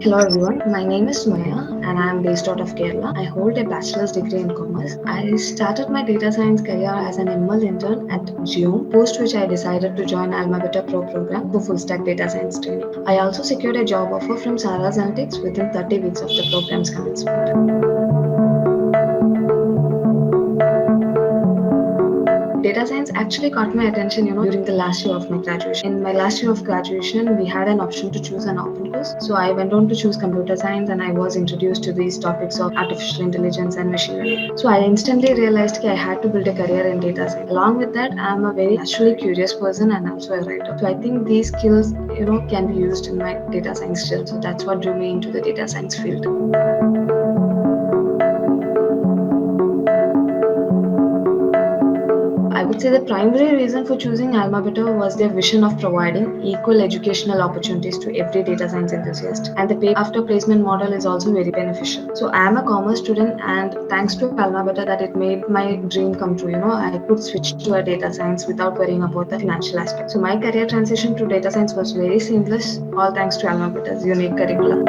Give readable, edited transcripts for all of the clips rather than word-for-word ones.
Hello everyone, my name is Sumaya and I am based out of Kerala. I hold a bachelor's degree in commerce. I started my data science career as an ML intern at June, post which I decided to join AlmaBetter Pro program for full stack data science training. I also secured a job offer from Saras Analytics within 30 weeks of the program's commencement. Data science actually caught my attention, during the last year of my graduation. In my last year of graduation, we had an option to choose an open course. So I went on to choose computer science and I was introduced to these topics of artificial intelligence and machine learning. So I instantly realized that I had to build a career in data science. Along with that, I'm a very naturally curious person and also a writer. So I think these skills, can be used in my data science journey. So that's what drew me into the data science field. I would say the primary reason for choosing AlmaBetter was their vision of providing equal educational opportunities to every data science enthusiast. And the pay after placement model is also very beneficial. So I am a commerce student and thanks to AlmaBetter that it made my dream come true. I could switch to a data science without worrying about the financial aspect. So my career transition to data science was very seamless, all thanks to AlmaBetter's unique curriculum.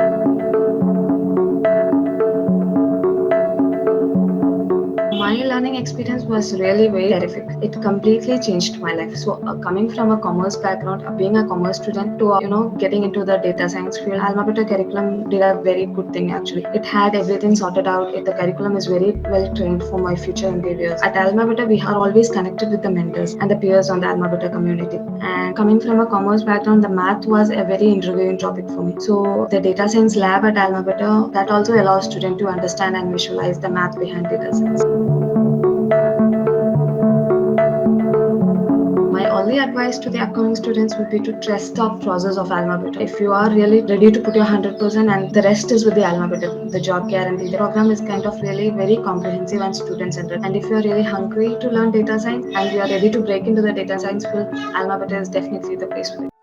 My learning experience was really very terrific. It completely changed my life. So coming from a commerce background, being a commerce student to getting into the data science field, AlmaBetter curriculum did a very good thing actually. It had everything sorted out. The curriculum is very well trained for my future endeavors. At AlmaBetter, we are always connected with the mentors and the peers on the AlmaBetter community. And coming from a commerce background, the math was a very intriguing topic for me. So the data science lab at AlmaBetter that also allows students to understand and visualize the math behind data science. My only advice to the upcoming students would be to trust the process of AlmaBetter. If you are really ready to put your 100% and the rest is with the AlmaBetter, the job guarantee. The program is kind of really very comprehensive and student-centered. And if you are really hungry to learn data science and you are ready to break into the data science field, AlmaBetter is definitely the place for it.